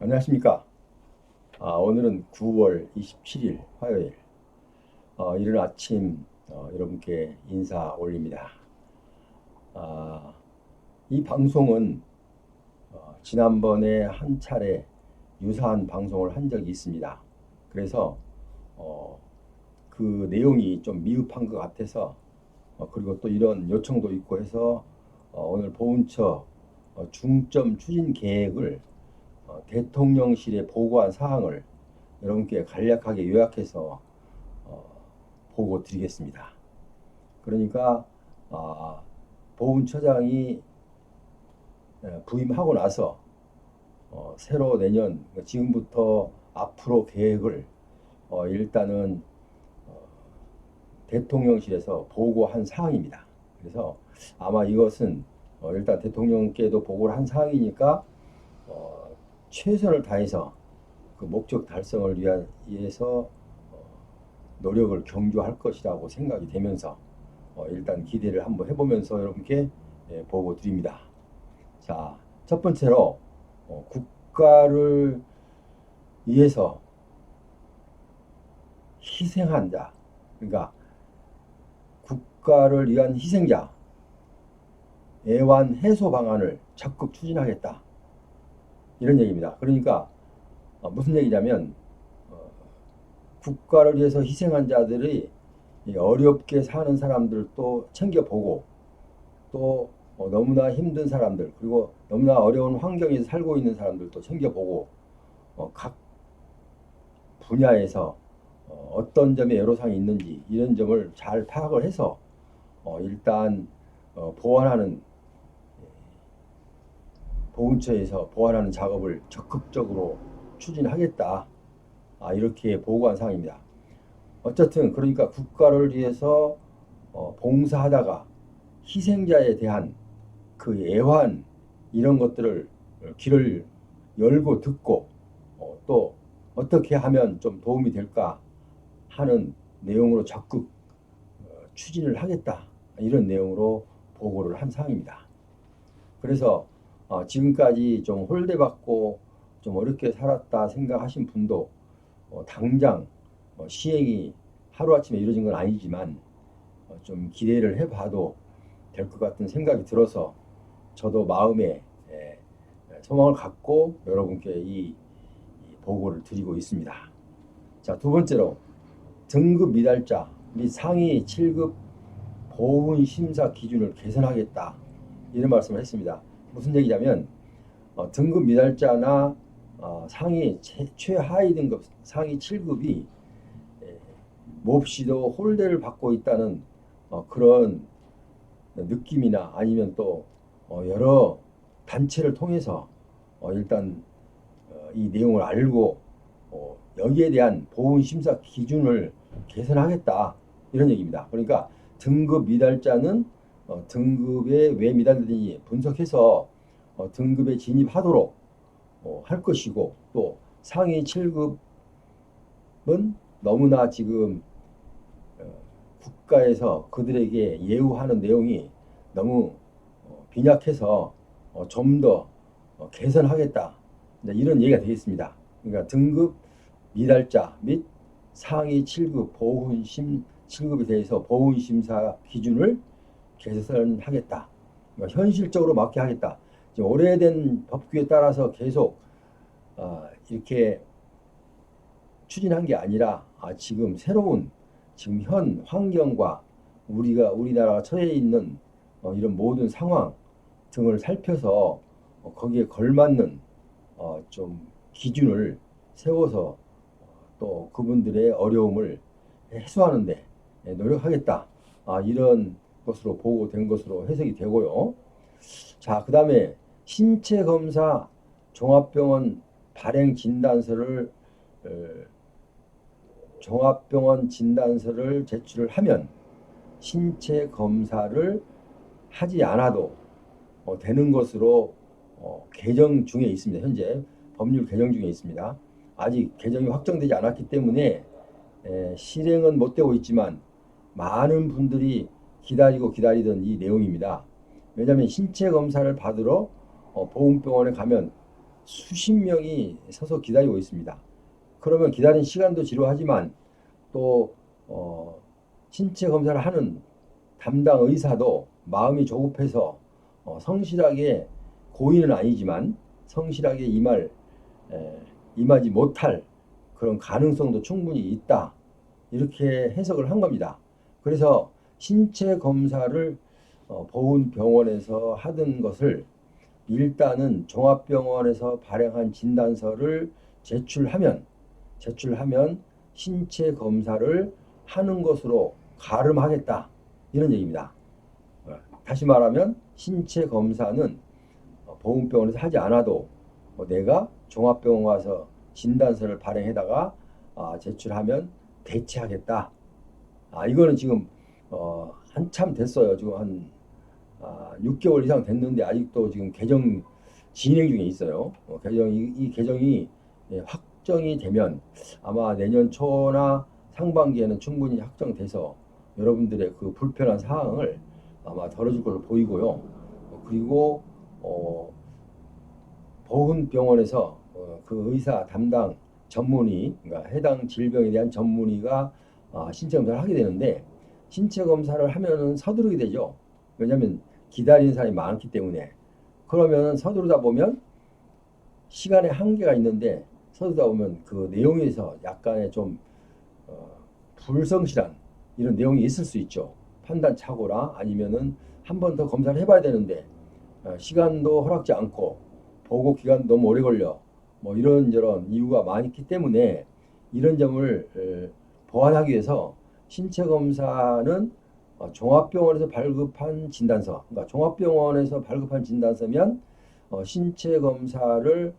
안녕하십니까. 오늘은 9월 27일 화요일, 이른 아침 여러분께 인사 올립니다. 아, 이 방송은 지난번에 한 차례 유사한 방송을 한 적이 있습니다. 그래서 어, 그 내용이 좀 미흡한 것 같아서 그리고 또 이런 요청도 있고 해서 오늘 보훈처 중점 추진 계획을 대통령실에 보고한 사항을 여러분께 간략하게 요약해서 어, 보고 드리겠습니다. 그러니까 보훈처장이 부임하고 나서 새로 내년 지금부터 앞으로 계획을 일단은 대통령실에서 보고한 사항입니다. 그래서 아마 이것은 일단 대통령께도 보고를 한 사항이니까 최선을 다해서 그 목적 달성을 위해서 노력을 경주할 것이라고 생각이 되면서 일단 기대를 한번 해보면서 여러분께 보고 드립니다. 자, 첫 번째로 국가를 위해서 희생한 자, 그러니까 국가를 위한 희생자 애완 해소 방안을 적극 추진하겠다. 이런 얘기입니다. 그러니까 무슨 얘기냐면 국가를 위해서 희생한 자들이 어렵게 사는 사람들도 챙겨보고 또 너무나 힘든 사람들 그리고 너무나 어려운 환경에서 살고 있는 사람들도 챙겨보고 각 분야에서 어떤 점에 애로사항이 있는지 이런 점을 잘 파악을 해서 일단 보완하는 보훈처에서 보완하는 작업을 적극적으로 추진하겠다. 이렇게 보고한 사항입니다. 어쨌든 그러니까 국가를 위해서 봉사하다가 희생자에 대한 그 애환 이런 것들을 귀를 열고 듣고 또 어떻게 하면 좀 도움이 될까 하는 내용으로 적극 추진을 하겠다. 이런 내용으로 보고를 한 사항입니다. 그래서 지금까지 좀 홀대받고 좀 어렵게 살았다 생각하신 분도 당장 시행이 하루아침에 이루어진 건 아니지만 좀 기대를 해봐도 될 것 같은 생각이 들어서 저도 마음에 소망을 갖고 여러분께 이 보고를 드리고 있습니다. 자, 두 번째로 등급 미달자 및 상위 7급 보훈 심사 기준을 개선하겠다. 이런 말씀을 했습니다. 무슨 얘기냐면 등급 미달자나 상위 최하위 등급 상위 7급이 몹시도 홀대를 받고 있다는 그런 느낌이나 아니면 또 여러 단체를 통해서 일단 이 내용을 알고 여기에 대한 보훈 심사 기준을 개선하겠다 이런 얘기입니다. 그러니까 등급 미달자는 등급에 왜 미달되는지 분석해서 등급에 진입하도록 할 것이고 또 상위 7급은 너무나 지금 국가에서 그들에게 예우하는 내용이 너무 빈약해서 좀 더 개선하겠다. 이런 얘기가 되겠습니다. 그러니까 등급 미달자 및 상위 7급 보훈심 7급에 대해서 보훈심사 기준을 개선하겠다. 그러니까 현실적으로 맞게 하겠다. 오래된 법규에 따라서 계속 이렇게 추진한 게 아니라 지금 새로운 지금 현 환경과 우리나라가 처해 있는 이런 모든 상황 등을 살펴서 거기에 걸맞는 좀 기준을 세워서 또 그분들의 어려움을 해소하는데 노력하겠다. 이런 것으로 보고된 것으로 해석이 되고요. 자, 그 다음에 신체검사 종합병원 발행 진단서를 종합병원 진단서를 제출을 하면 신체 검사를 하지 않아도 되는 것으로 개정 중에 있습니다. 현재 법률 개정 중에 있습니다. 아직 개정이 확정되지 않았기 때문에 실행은 못 되고 있지만 많은 분들이 기다리던 이 내용입니다. 왜냐하면 신체 검사를 받으러 보훈병원에 가면 수십 명이 서서 기다리고 있습니다. 그러면 기다린 시간도 지루하지만 또 신체 검사를 하는 담당 의사도 마음이 조급해서 성실하게 고의는 아니지만 성실하게 임하지 못할 그런 가능성도 충분히 있다. 이렇게 해석을 한 겁니다. 그래서 신체 검사를 보훈병원에서 하던 것을 일단은 종합병원에서 발행한 진단서를 제출하면 신체 검사를 하는 것으로 가름하겠다. 이런 얘기입니다. 다시 말하면 신체 검사는 보훈병원에서 하지 않아도 내가 종합병원 가서 진단서를 발행해다가 제출하면 대체하겠다. 이거는 지금 한참 됐어요. 지금 한 6개월 이상 됐는데 아직도 지금 개정 진행 중에 있어요. 이 개정이 확정이 되면 아마 내년 초나 상반기에는 충분히 확정돼서 여러분들의 그 불편한 사항을 아마 덜어줄 것으로 보이고요. 그리고 보훈병원에서 그 의사 담당 전문의, 그러니까 해당 질병에 대한 전문의가 신체 검사를 하게 되는데 신체 검사를 하면은 서두르게 되죠. 왜냐하면 기다리는 사람이 많기 때문에. 그러면 서두르다 보면 시간에 한계가 있는데 서두르다 보면 그 내용에서 약간의 좀 불성실한 이런 내용이 있을 수 있죠. 판단 착오라 아니면은 한 번 더 검사를 해봐야 되는데 시간도 허락지 않고 보고 기간도 너무 오래 걸려. 뭐 이런저런 이유가 많기 때문에 이런 점을 보완하기 위해서 신체 검사는 종합병원에서 발급한 진단서, 그러니까 종합병원에서 발급한 진단서면 신체 검사를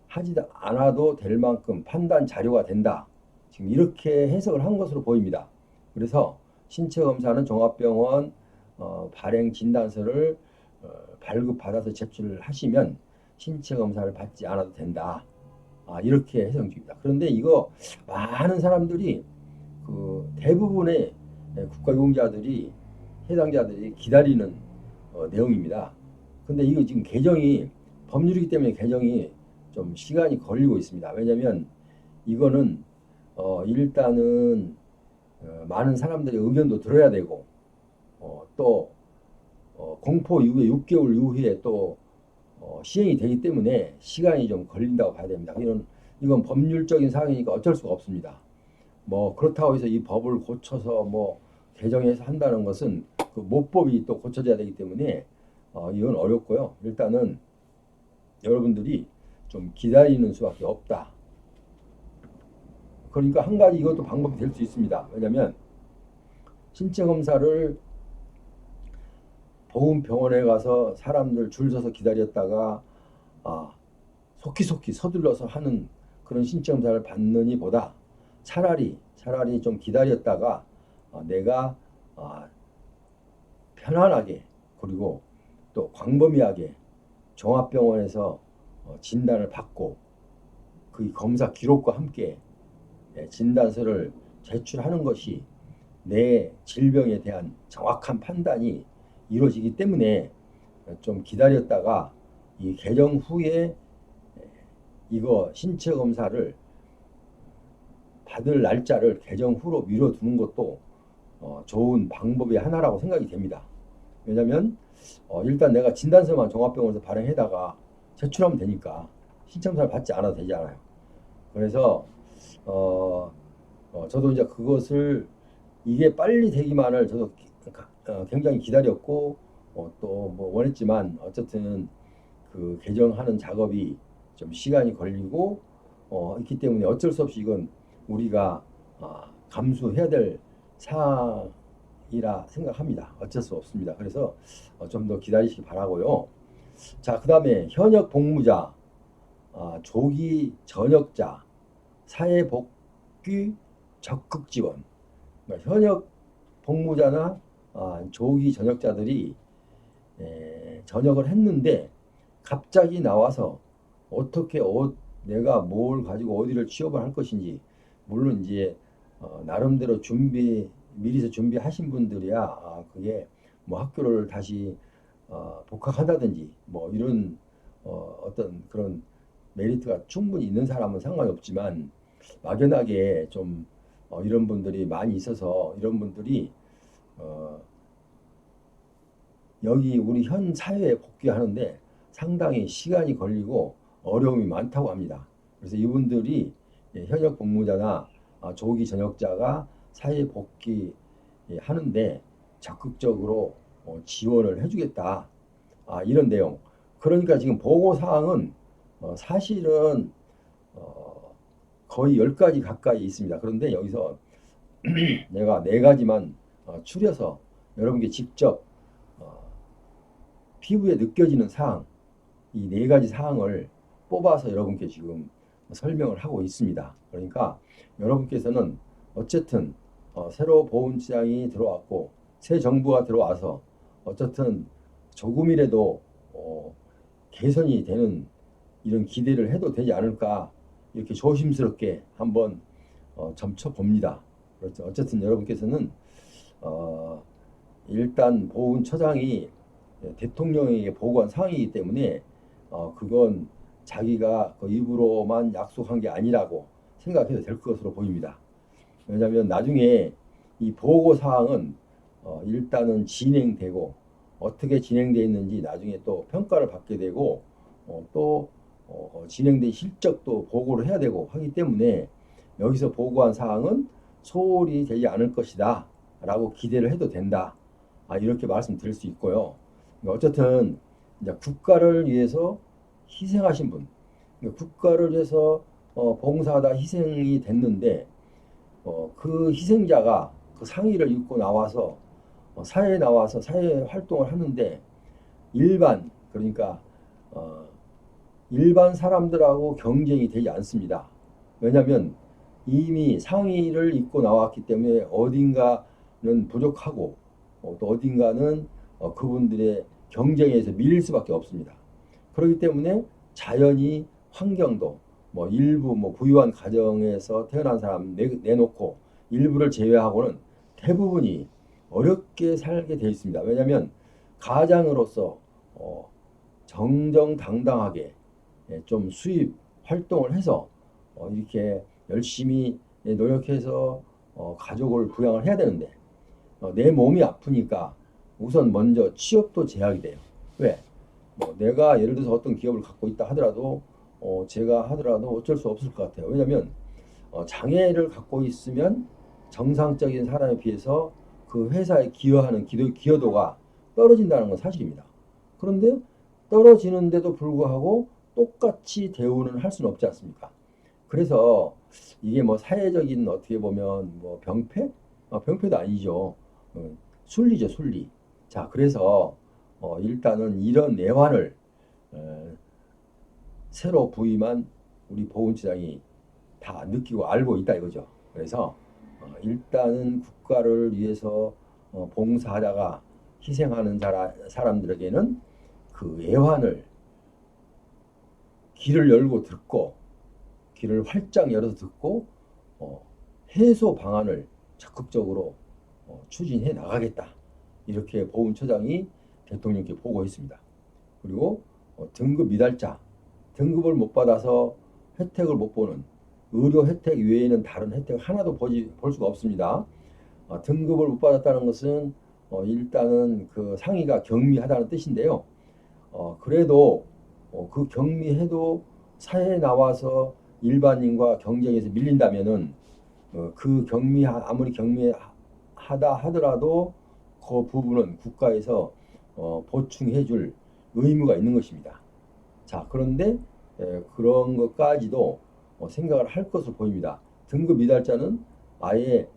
하지 않아도 될 만큼 판단 자료가 된다. 지금 이렇게 해석을 한 것으로 보입니다. 그래서 신체 검사는 종합병원 발행 진단서를 발급받아서 제출을 하시면 신체 검사를 받지 않아도 된다. 이렇게 해석 중입니다. 그런데 이거 많은 사람들이 그 대부분의 국가유공자들이 해당자들이 기다리는 내용입니다. 근데 이거 지금 개정이 법률이기 때문에 개정이 좀 시간이 걸리고 있습니다. 왜냐하면 이거는 일단은 많은 사람들의 의견도 들어야 되고 또 공포 이후에 6개월 이후에 또 시행이 되기 때문에 시간이 좀 걸린다고 봐야 됩니다. 이건 법률적인 사항이니까 어쩔 수가 없습니다. 뭐 그렇다고 해서 이 법을 고쳐서 뭐 개정해서 한다는 것은 그 모법이 또 고쳐져야 되기 때문에 이건 어렵고요. 일단은 여러분들이 좀 기다리는 수밖에 없다. 그러니까 한 가지 이것도 방법이 될 수 있습니다. 왜냐하면 신체 검사를 보훈병원에 가서 사람들 줄 서서 기다렸다가 속히속히 서둘러서 하는 그런 신체 검사를 받느니 보다 차라리 좀 기다렸다가 내가 편안하게 그리고 또 광범위하게 종합병원에서 진단을 받고 그 검사 기록과 함께 진단서를 제출하는 것이 내 질병에 대한 정확한 판단이 이루어지기 때문에 좀 기다렸다가 이 개정 후에 이거 신체 검사를 받을 날짜를 개정 후로 미뤄두는 것도 좋은 방법의 하나라고 생각이 됩니다. 왜냐하면 일단 내가 진단서만 종합병원에서 발행해다가 제출하면 되니까 신체 검사를 받지 않아도 되잖아요. 그래서 저도 이제 그것을 이게 빨리 되기만을 저도 굉장히 기다렸고 또 뭐 원했지만 어쨌든 그 개정하는 작업이 좀 시간이 걸리고 있기 때문에 어쩔 수 없이 이건 우리가 감수해야 될 사항이라 생각합니다. 어쩔 수 없습니다. 그래서 좀 더 기다리시기 바라고요. 자, 그 다음에 현역 복무자, 조기 전역자, 사회복귀 적극 지원. 그러니까 현역 복무자나 조기 전역자들이 전역을 했는데 갑자기 나와서 어떻게 내가 뭘 가지고 어디를 취업을 할 것인지 물론 이제 나름대로 미리서 준비하신 분들이야 그게 뭐 학교를 다시 복학한다든지 뭐 이런 어떤 그런 메리트가 충분히 있는 사람은 상관이 없지만 막연하게 좀 이런 분들이 많이 있어서 이런 분들이 어, 여기 우리 현 사회에 복귀하는데 상당히 시간이 걸리고 어려움이 많다고 합니다. 그래서 이분들이 현역 복무자나 조기 전역자가 사회 복귀하는데 적극적으로 지원을 해주겠다. 이런 내용. 그러니까 지금 보고 사항은 사실은 거의 10가지 가까이 있습니다. 그런데 여기서 내가 4가지만 추려서 여러분께 직접 어, 피부에 느껴지는 사항, 이 4가지 사항을 뽑아서 여러분께 지금 설명을 하고 있습니다. 그러니까 여러분께서는 어쨌든 새로 보훈시장이 들어왔고 새 정부가 들어와서 어쨌든 조금이라도 개선이 되는 이런 기대를 해도 되지 않을까 이렇게 조심스럽게 한번 점쳐 봅니다. 그렇죠. 어쨌든 여러분께서는 어, 일단 보훈처장이 대통령에게 보고한 사항이기 때문에 그건 자기가 그 입으로만 약속한 게 아니라고 생각해도 될 것으로 보입니다. 왜냐하면 나중에 이 보고 사항은 일단은 진행되고 어떻게 진행되어 있는지 나중에 또 평가를 받게 되고 또 진행된 실적도 보고를 해야 되고 하기 때문에 여기서 보고한 사항은 소홀히 되지 않을 것이다 라고 기대를 해도 된다. 이렇게 말씀드릴 수 있고요. 어쨌든 이제 국가를 위해서 희생하신 분, 국가를 위해서 봉사하다 희생이 됐는데 그 희생자가 그 상의를 입고 나와서 사회에 나와서 사회 활동을 하는데 그러니까 어, 일반 사람들하고 경쟁이 되지 않습니다. 왜냐하면 이미 상의를 입고 나왔기 때문에 어딘가는 부족하고 또 어딘가는 그분들의 경쟁에서 밀릴 수밖에 없습니다. 그렇기 때문에 자연히 환경도 일부 부유한 가정에서 태어난 사람 내놓고 일부를 제외하고는 대부분이 어렵게 살게 되어 있습니다. 왜냐하면 가장으로서 정정당당하게 좀 수입 활동을 해서 이렇게 열심히 노력해서 가족을 부양을 해야 되는데 내 몸이 아프니까 우선 먼저 취업도 제약이 돼요. 왜? 내가 예를 들어서 어떤 기업을 갖고 있다 하더라도 제가 하더라도 어쩔 수 없을 것 같아요. 왜냐하면 장애를 갖고 있으면 정상적인 사람에 비해서 그 회사에 기여하는 기여도가 떨어진다는 건 사실입니다. 그런데 떨어지는데도 불구하고 똑같이 대우는 할 수는 없지 않습니까? 그래서 이게 사회적인 어떻게 보면 병폐? 병폐도 아니죠. 순리죠, 순리. 자, 그래서 일단은 이런 내환을 새로 부임한 우리 보훈처장이 다 느끼고 알고 있다 이거죠. 그래서 일단은 국가를 위해서 봉사하다가 희생하는 사람들에게는 그 애환을 길을 열고 듣고 길을 활짝 열어서 듣고 해소 방안을 적극적으로 추진해 나가겠다. 이렇게 보훈처장이 대통령께 보고했습니다. 그리고 등급 미달자, 등급을 못 받아서 혜택을 못 보는 의료 혜택 외에는 다른 혜택 하나도 볼 수가 없습니다. 등급을 못 받았다는 것은 일단은 그 상위가 경미하다는 뜻인데요. 그래도 그 경미해도 사회에 나와서 일반인과 경쟁에서 밀린다면은 그 아무리 경미하다 하더라도 그 부분은 국가에서 보충해줄 의무가 있는 것입니다. 자, 그런데 그런 것까지도 생각을 할 것으로 보입니다. 등급 미달자는 아예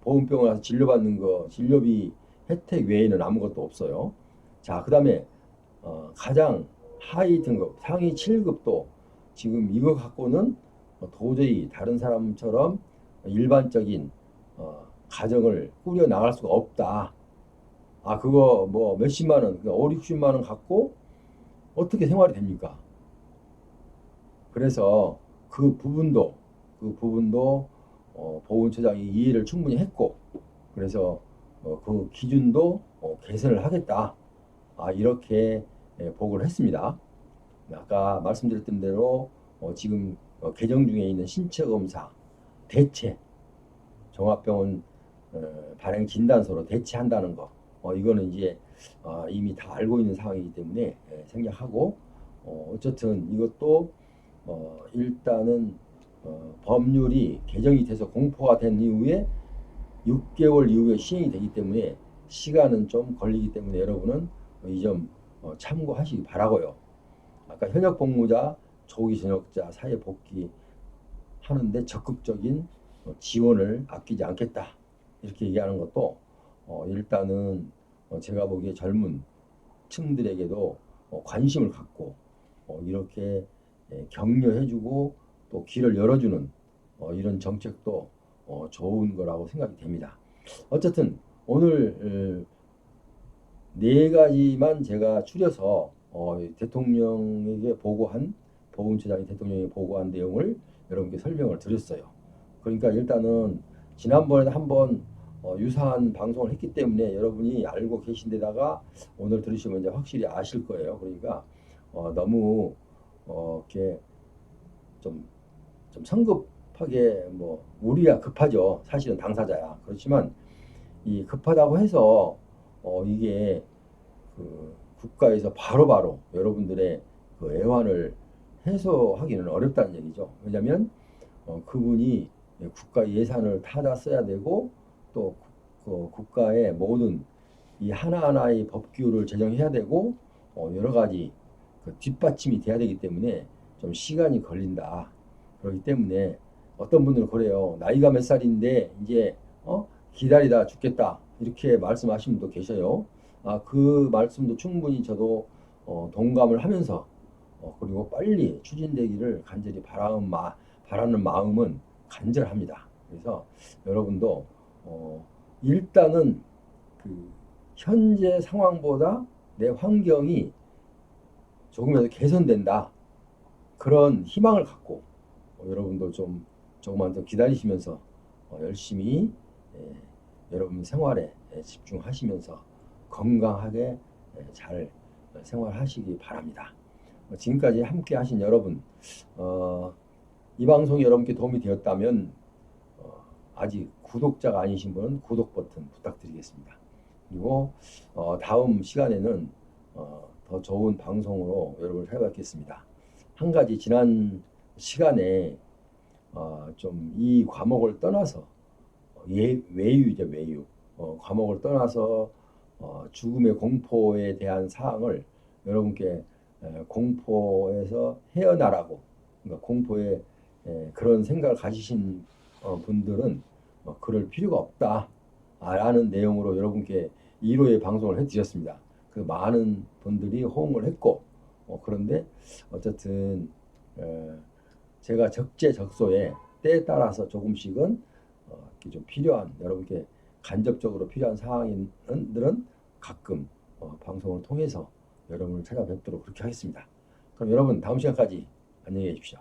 보험병원 가서 진료받는 진료비 혜택 외에는 아무것도 없어요. 자, 그 다음에 가장 하위 등급, 상위 7급도 지금 이거 갖고는 도저히 다른 사람처럼 일반적인 가정을 꾸려 나갈 수가 없다. 그거 몇십만 원, 5, 60만 원 갖고 어떻게 생활이 됩니까? 그래서 그 부분도 보훈처장이 이해를 충분히 했고, 그래서 그 기준도 개선을 하겠다. 이렇게 보고를 했습니다. 아까 말씀드렸던 대로 지금 개정 중에 있는 신체 검사 대체 종합병원 발행 진단서로 대체한다는 거, 이거는 이제 이미 다 알고 있는 상황이기 때문에 생략하고, 어쨌든 이것도 일단은 법률이 개정이 돼서 공포가 된 이후에 6개월 이후에 시행이 되기 때문에 시간은 좀 걸리기 때문에 여러분은 이 점 참고하시기 바라고요. 아까 현역 복무자, 조기 전역자 사회 복귀 하는데 적극적인 지원을 아끼지 않겠다, 이렇게 얘기하는 것도 일단은 제가 보기에 젊은 층들에게도 관심을 갖고 이렇게 격려해주고 또 길을 열어주는 이런 정책도 좋은 거라고 생각이 됩니다. 어쨌든 오늘 네 가지만 제가 추려서 대통령에게 보고한, 보훈처장이 대통령에게 보고한 내용을 여러분께 설명을 드렸어요. 그러니까 일단은 지난번에 한번 유사한 방송을 했기 때문에 여러분이 알고 계신 데다가 오늘 들으시면 이제 확실히 아실 거예요. 그러니까 너무 이렇게 좀 성급하게, 뭐 우리야 급하죠. 사실은 당사자야. 그렇지만 이 급하다고 해서 이게 그 국가에서 바로바로 여러분들의 그 애환을 해소하기는 어렵다는 얘기죠. 왜냐하면 그분이 국가 예산을 타다 써야 되고 또 국가의 모든 이 하나하나의 법규를 제정해야 되고 여러 가지 그 뒷받침이 돼야 되기 때문에 좀 시간이 걸린다. 그렇기 때문에 어떤 분들은 그래요. 나이가 몇 살인데 이제 기다리다 죽겠다, 이렇게 말씀하시는 분도 계셔요. 그 말씀도 충분히 저도 동감을 하면서 그리고 빨리 추진되기를 간절히 바라는 마음은 간절합니다. 그래서 여러분도 일단은 그 현재 상황보다 내 환경이 조금이라도 개선된다, 그런 희망을 갖고 여러분도 좀 조금만 더 기다리시면서 열심히 여러분 생활에 집중하시면서 건강하게 잘 생활하시기 바랍니다. 지금까지 함께 하신 여러분, 이 방송이 여러분께 도움이 되었다면 아직 구독자가 아니신 분은 구독 버튼 부탁드리겠습니다. 그리고 다음 시간에는 더 좋은 방송으로 여러분을 찾아뵙겠습니다. 한 가지 지난 시간에 좀 이 과목을 떠나서 외유죠, 외유. 과목을 떠나서 죽음의 공포에 대한 사항을 여러분께 공포에서 헤어나라고, 그러니까 공포에 그런 생각을 가지신 분들은 그럴 필요가 없다 라는 내용으로 여러분께 1호의 방송을 해드렸습니다. 그 많은 분들이 호응을 했고, 그런데 어쨌든 제가 적재적소에 때에 따라서 조금씩은 좀 필요한, 여러분께 간접적으로 필요한 사항들은 가끔 방송을 통해서 여러분을 찾아뵙도록 그렇게 하겠습니다. 그럼 여러분 다음 시간까지 안녕히 계십시오.